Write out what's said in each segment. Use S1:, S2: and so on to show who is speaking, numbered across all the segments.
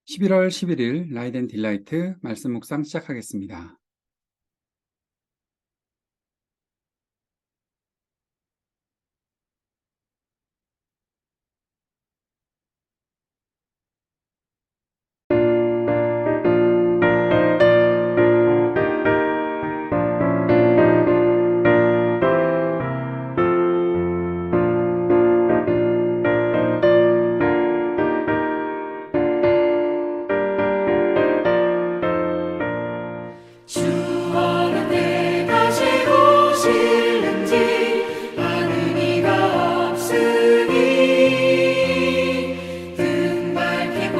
S1: 11월 11일 라이드 앤 딜라이트 말씀 묵상 시작하겠습니다.
S2: 주 어느 때 다시 오실는지 아는 이가 없으니 등 밝히고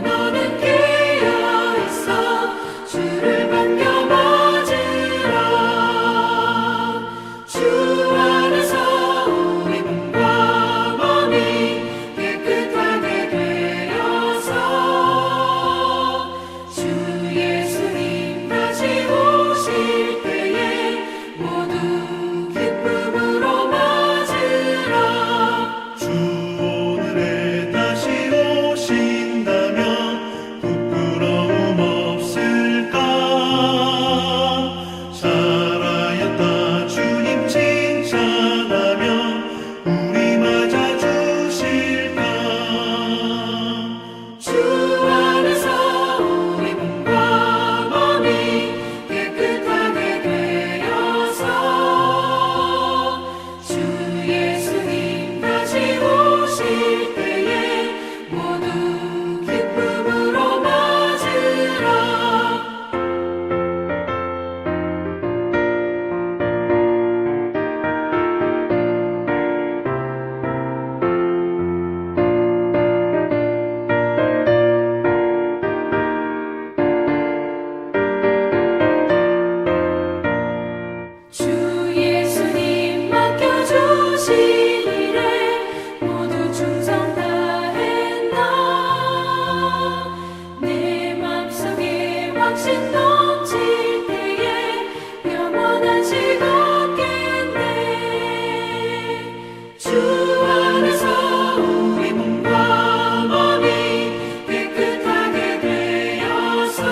S2: 너는 깨어있어 주를 반겨 맞으라. 주 안에서 우리 몸과 몸이 깨끗하게 되어서 주 예수님 다시 오실 때에 모두 기쁨으로 맞으라.
S3: 주 오늘에 다시 오신다면 부끄러움 없을까? 살아였다 주님 칭찬하며 우리 맞아 주실까?
S2: 주 안에서 우리 몸과 몸이 깨끗하게 되어서 주 예수님 다시 오실 때에 모두 기쁨으로 맞으라. 주 예수님 맡겨주신 일에 모두 충성 다했나. 내 맘속에 확신 넘칠 때에 영원한 식 얻겠네. 주 안에서 우리 몸과 몸이 깨끗하게 되어서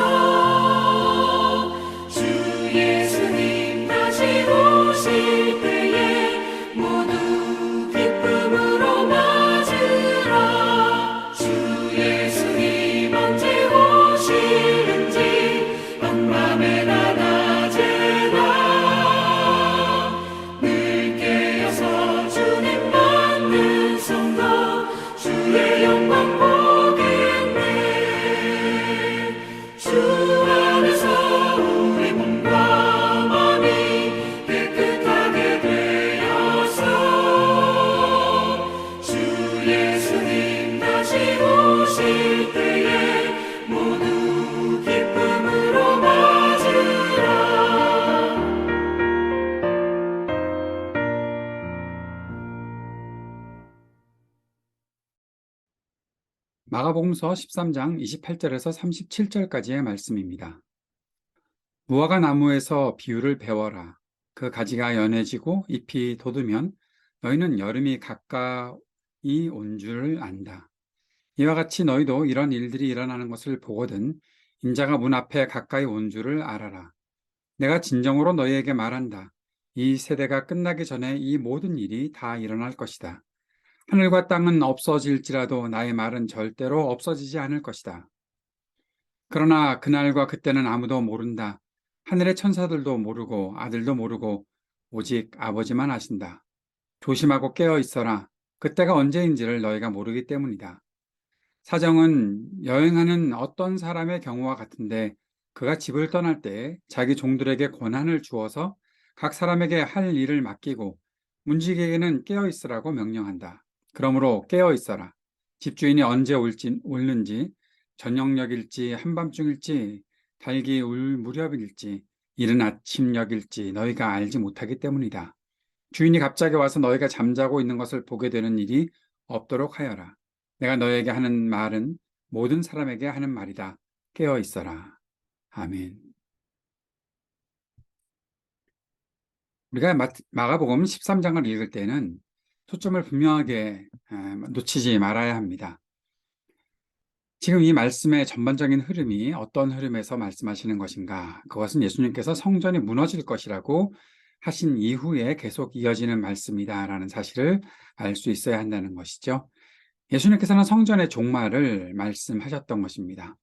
S2: 주 예수님 다시 오실 때에 모두 기쁨으로 맞으라. 주 예수님 언제 오실는지 밤밤에나 낮에나 늘 깨어서 주님 받는 성도 주의 영광 보겠네. 주 안에서 우리 몸과 몸이 깨끗하게 되어서 주 예수님 다시 오실 때에 모두 기쁨으로 맞으라.
S1: 마가복음서 13장 28절에서 37절까지의 말씀입니다. 무화과 나무에서 비유를 배워라. 그 가지가 연해지고 잎이 돋으면 너희는 여름이 가까이 온 줄을 안다. 이와 같이 너희도 이런 일들이 일어나는 것을 보거든 인자가 문 앞에 가까이 온 줄을 알아라. 내가 진정으로 너희에게 말한다. 이 세대가 끝나기 전에 이 모든 일이 다 일어날 것이다. 하늘과 땅은 없어질지라도 나의 말은 절대로 없어지지 않을 것이다. 그러나 그날과 그때는 아무도 모른다. 하늘의 천사들도 모르고 아들도 모르고 오직 아버지만 아신다. 조심하고 깨어 있어라. 그때가 언제인지를 너희가 모르기 때문이다. 사정은 여행하는 어떤 사람의 경우와 같은데 그가 집을 떠날 때 자기 종들에게 권한을 주어서 각 사람에게 할 일을 맡기고 문지기에게는 깨어 있으라고 명령한다. 그러므로 깨어 있어라. 집주인이 언제 올는지 저녁녘일지 한밤중일지 달기 울 무렵일지 이른 아침녘일지 너희가 알지 못하기 때문이다. 주인이 갑자기 와서 너희가 잠자고 있는 것을 보게 되는 일이 없도록 하여라. 내가 너에게 하는 말은 모든 사람에게 하는 말이다. 깨어 있어라. 아멘. 우리가 마가복음 13장을 읽을 때는 초점을 분명하게 놓치지 말아야 합니다. 지금 이 말씀의 전반적인 흐름이 어떤 흐름에서 말씀하시는 것인가? 그것은 예수님께서 성전이 무너질 것이라고 하신 이후에 계속 이어지는 말씀이다라는 사실을 알 수 있어야 한다는 것이죠. 예수님께서는 성전의 종말을 말씀하셨던 것입니다.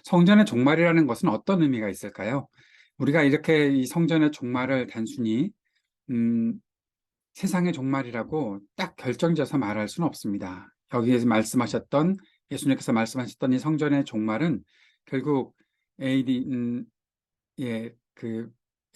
S1: 성전의 종말이라는 것은 어떤 의미가 있을까요? 우리가 이렇게 이 성전의 종말을 단순히 세상의 종말이라고 딱 결정지어서 말할 수는 없습니다. 여기에서 말씀하셨던 예수님께서 말씀하셨던 이 성전의 종말은 결국 AD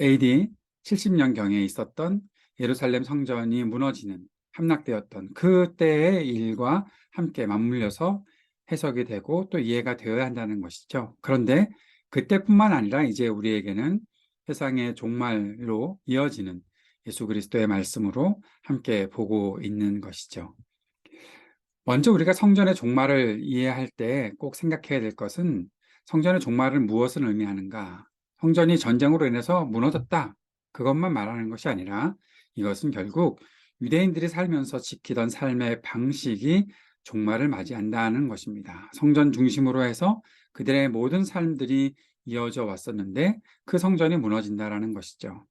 S1: AD 70년경에 있었던 예루살렘 성전이 무너지는 함락되었던 그때의 일과 함께 맞물려서 해석이 되고 또 이해가 되어야 한다는 것이죠. 그런데 그때뿐만 아니라 이제 우리에게는 세상의 종말로 이어지는 예수 그리스도의 말씀으로 함께 보고 있는 것이죠. 먼저 우리가 성전의 종말을 이해할 때 꼭 생각해야 될 것은 성전의 종말은 무엇을 의미하는가? 성전이 전쟁으로 인해서 무너졌다. 그것만 말하는 것이 아니라 이것은 결국 유대인들이 살면서 지키던 삶의 방식이 종말을 맞이한다는 것입니다. 성전 중심으로 해서 그들의 모든 삶들이 이어져 왔었는데 그 성전이 무너진다라는 것이죠.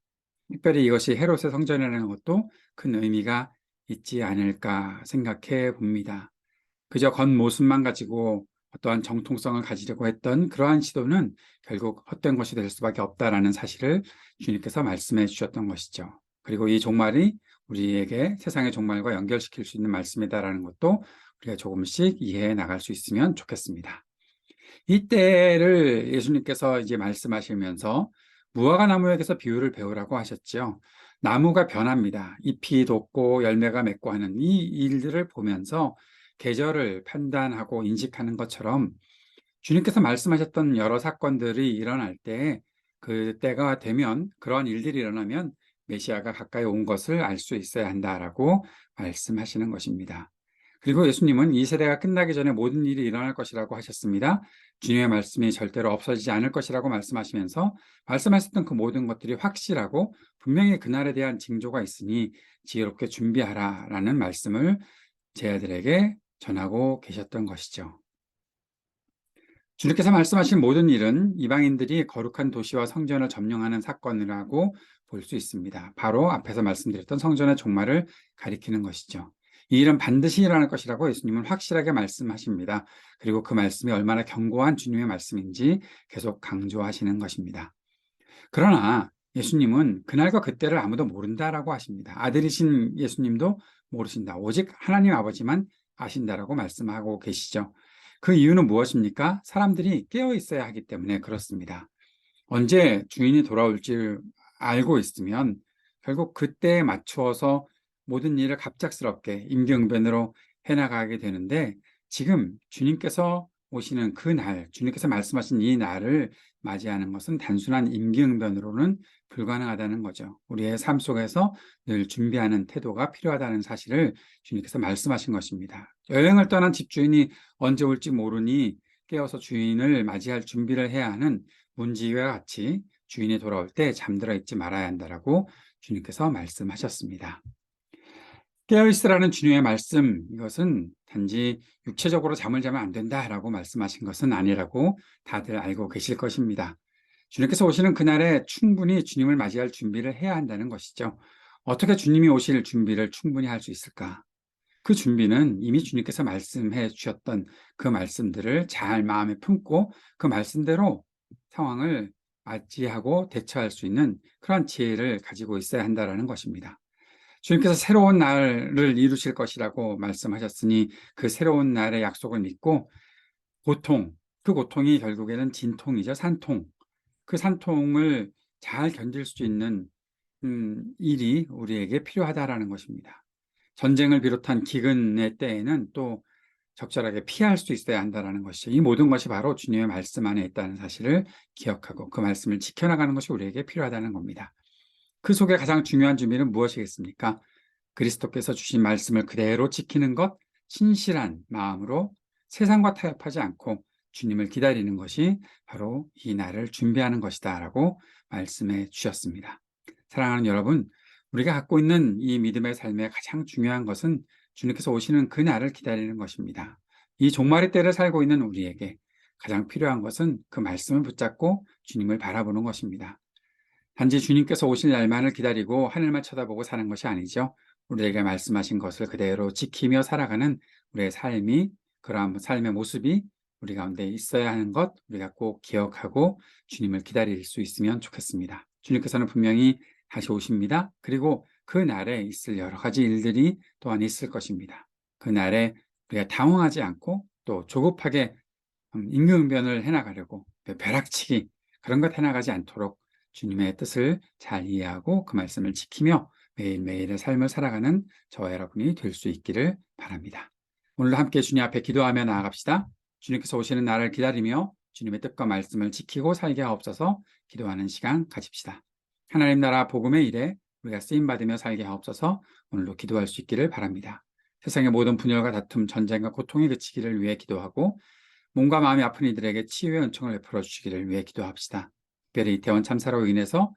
S1: 특별히 이것이 헤롯의 성전이라는 것도 큰 의미가 있지 않을까 생각해 봅니다. 그저 겉모습만 가지고 어떠한 정통성을 가지려고 했던 그러한 시도는 결국 헛된 것이 될 수밖에 없다라는 사실을 주님께서 말씀해 주셨던 것이죠. 그리고 이 종말이 우리에게 세상의 종말과 연결시킬 수 있는 말씀이다라는 것도 우리가 조금씩 이해해 나갈 수 있으면 좋겠습니다. 이때를 예수님께서 이제 말씀하시면서 무화과 나무에게서 비유를 배우라고 하셨죠. 나무가 변합니다. 잎이 돋고 열매가 맺고 하는 이 일들을 보면서 계절을 판단하고 인식하는 것처럼 주님께서 말씀하셨던 여러 사건들이 일어날 때 그때가 되면 그러한 일들이 일어나면 메시아가 가까이 온 것을 알 수 있어야 한다라고 말씀하시는 것입니다. 그리고 예수님은 이 세대가 끝나기 전에 모든 일이 일어날 것이라고 하셨습니다. 주님의 말씀이 절대로 없어지지 않을 것이라고 말씀하시면서 말씀하셨던 그 모든 것들이 확실하고 분명히 그날에 대한 징조가 있으니 지혜롭게 준비하라라는 말씀을 제 아들에게 전하고 계셨던 것이죠. 주님께서 말씀하신 모든 일은 이방인들이 거룩한 도시와 성전을 점령하는 사건이라고 볼 수 있습니다. 바로 앞에서 말씀드렸던 성전의 종말을 가리키는 것이죠. 이 일은 반드시 일어날 것이라고 예수님은 확실하게 말씀하십니다. 그리고 그 말씀이 얼마나 견고한 주님의 말씀인지 계속 강조하시는 것입니다. 그러나 예수님은 그날과 그때를 아무도 모른다라고 하십니다. 아들이신 예수님도 모르신다. 오직 하나님 아버지만 아신다라고 말씀하고 계시죠. 그 이유는 무엇입니까? 사람들이 깨어 있어야 하기 때문에 그렇습니다. 언제 주인이 돌아올지 알고 있으면 결국 그때에 맞추어서 모든 일을 갑작스럽게 임기응변으로 해나가게 되는데 지금 주님께서 오시는 그 날, 주님께서 말씀하신 이 날을 맞이하는 것은 단순한 임기응변으로는 불가능하다는 거죠. 우리의 삶 속에서 늘 준비하는 태도가 필요하다는 사실을 주님께서 말씀하신 것입니다. 여행을 떠난 집주인이 언제 올지 모르니 깨어서 주인을 맞이할 준비를 해야 하는 문지기와 같이 주인이 돌아올 때 잠들어 있지 말아야 한다라고 주님께서 말씀하셨습니다. 깨어있으라는 주님의 말씀, 이것은 단지 육체적으로 잠을 자면 안 된다라고 말씀하신 것은 아니라고 다들 알고 계실 것입니다. 주님께서 오시는 그날에 충분히 주님을 맞이할 준비를 해야 한다는 것이죠. 어떻게 주님이 오실 준비를 충분히 할 수 있을까? 그 준비는 이미 주님께서 말씀해 주셨던 그 말씀들을 잘 마음에 품고 그 말씀대로 상황을 맞이하고 대처할 수 있는 그런 지혜를 가지고 있어야 한다는 것입니다. 주님께서 새로운 날을 이루실 것이라고 말씀하셨으니 그 새로운 날의 약속을 믿고 그 고통이 결국에는 진통이죠. 산통. 그 산통을 잘 견딜 수 있는 일이 우리에게 필요하다라는 것입니다. 전쟁을 비롯한 기근의 때에는 또 적절하게 피할 수 있어야 한다는 것이죠. 이 모든 것이 바로 주님의 말씀 안에 있다는 사실을 기억하고 그 말씀을 지켜나가는 것이 우리에게 필요하다는 겁니다. 그 속에 가장 중요한 준비는 무엇이겠습니까? 그리스도께서 주신 말씀을 그대로 지키는 것, 신실한 마음으로 세상과 타협하지 않고 주님을 기다리는 것이 바로 이 날을 준비하는 것이다 라고 말씀해 주셨습니다. 사랑하는 여러분, 우리가 갖고 있는 이 믿음의 삶의 가장 중요한 것은 주님께서 오시는 그 날을 기다리는 것입니다. 이 종말의 때를 살고 있는 우리에게 가장 필요한 것은 그 말씀을 붙잡고 주님을 바라보는 것입니다. 단지 주님께서 오실 날만을 기다리고 하늘만 쳐다보고 사는 것이 아니죠. 우리에게 말씀하신 것을 그대로 지키며 살아가는 우리의 삶이, 그러한 삶의 모습이 우리 가운데 있어야 하는 것, 우리가 꼭 기억하고 주님을 기다릴 수 있으면 좋겠습니다. 주님께서는 분명히 다시 오십니다. 그리고 그 날에 있을 여러 가지 일들이 또한 있을 것입니다. 그 날에 우리가 당황하지 않고 또 조급하게 임기응변을 해나가려고 벼락치기 그런 것 해나가지 않도록 주님의 뜻을 잘 이해하고 그 말씀을 지키며 매일매일의 삶을 살아가는 저와 여러분이 될 수 있기를 바랍니다. 오늘도 함께 주님 앞에 기도하며 나아갑시다. 주님께서 오시는 날을 기다리며 주님의 뜻과 말씀을 지키고 살게 하옵소서. 기도하는 시간 가집시다. 하나님 나라 복음의 일에 우리가 쓰임받으며 살게 하옵소서. 오늘도 기도할 수 있기를 바랍니다. 세상의 모든 분열과 다툼, 전쟁과 고통이 그치기를 위해 기도하고 몸과 마음이 아픈 이들에게 치유의 은총을 베풀어 주시기를 위해 기도합시다. 특별히 이태원 참사로 인해서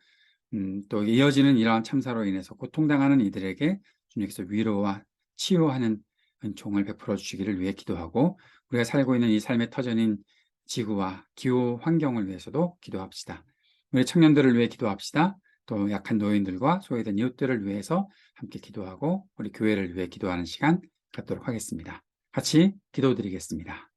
S1: 또 이어지는 이러한 참사로 인해서 고통당하는 이들에게 주님께서 위로와 치유하는 은총을 베풀어 주시기를 위해 기도하고 우리가 살고 있는 이 삶의 터전인 지구와 기후 환경을 위해서도 기도합시다. 우리 청년들을 위해 기도합시다. 또 약한 노인들과 소외된 이웃들을 위해서 함께 기도하고 우리 교회를 위해 기도하는 시간 갖도록 하겠습니다. 같이 기도드리겠습니다.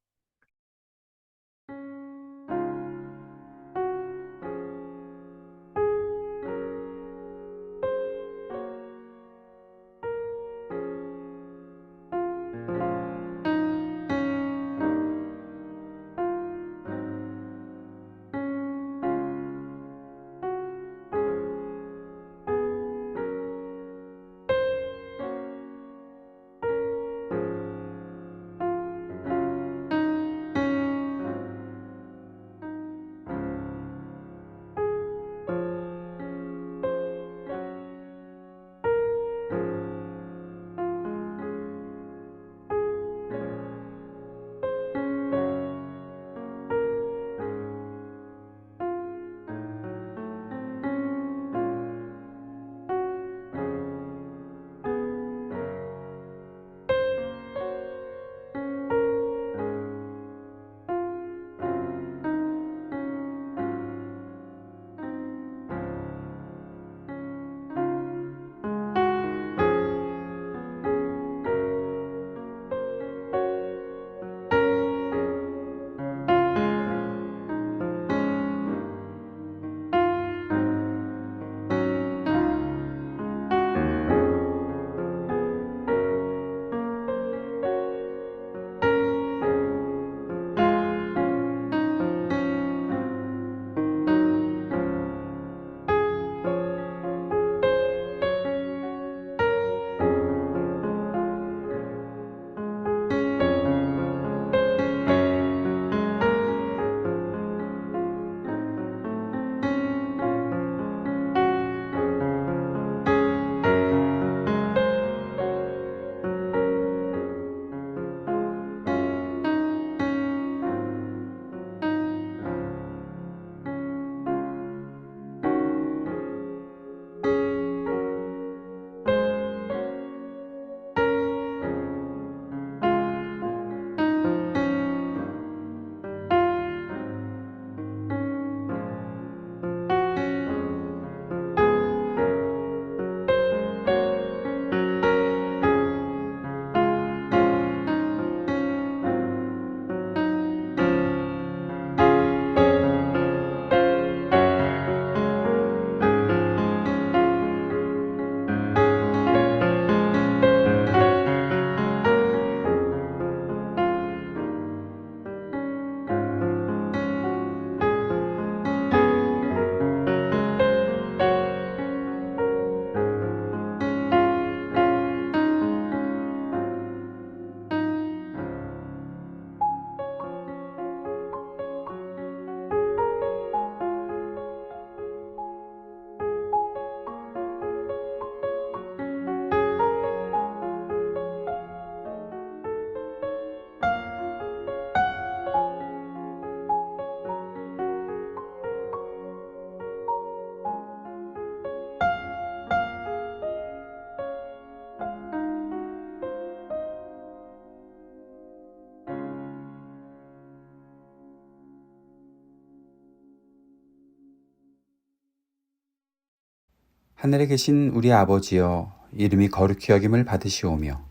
S1: 하늘에 계신 우리 아버지여, 이름이 거룩히 여김을 받으시오며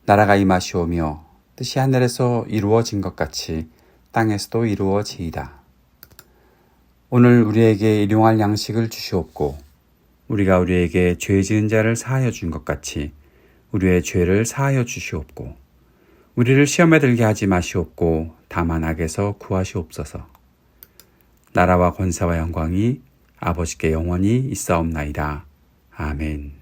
S1: 나라가 임하시오며 뜻이 하늘에서 이루어진 것 같이 땅에서도 이루어지이다. 오늘 우리에게 일용할 양식을 주시옵고 우리가 우리에게 죄 지은 자를 사하여 준 것 같이 우리의 죄를 사하여 주시옵고 우리를 시험에 들게 하지 마시옵고 다만 악에서 구하시옵소서. 나라와 권세와 영광이 아버지께 영원히 있사옵나이다. 아멘.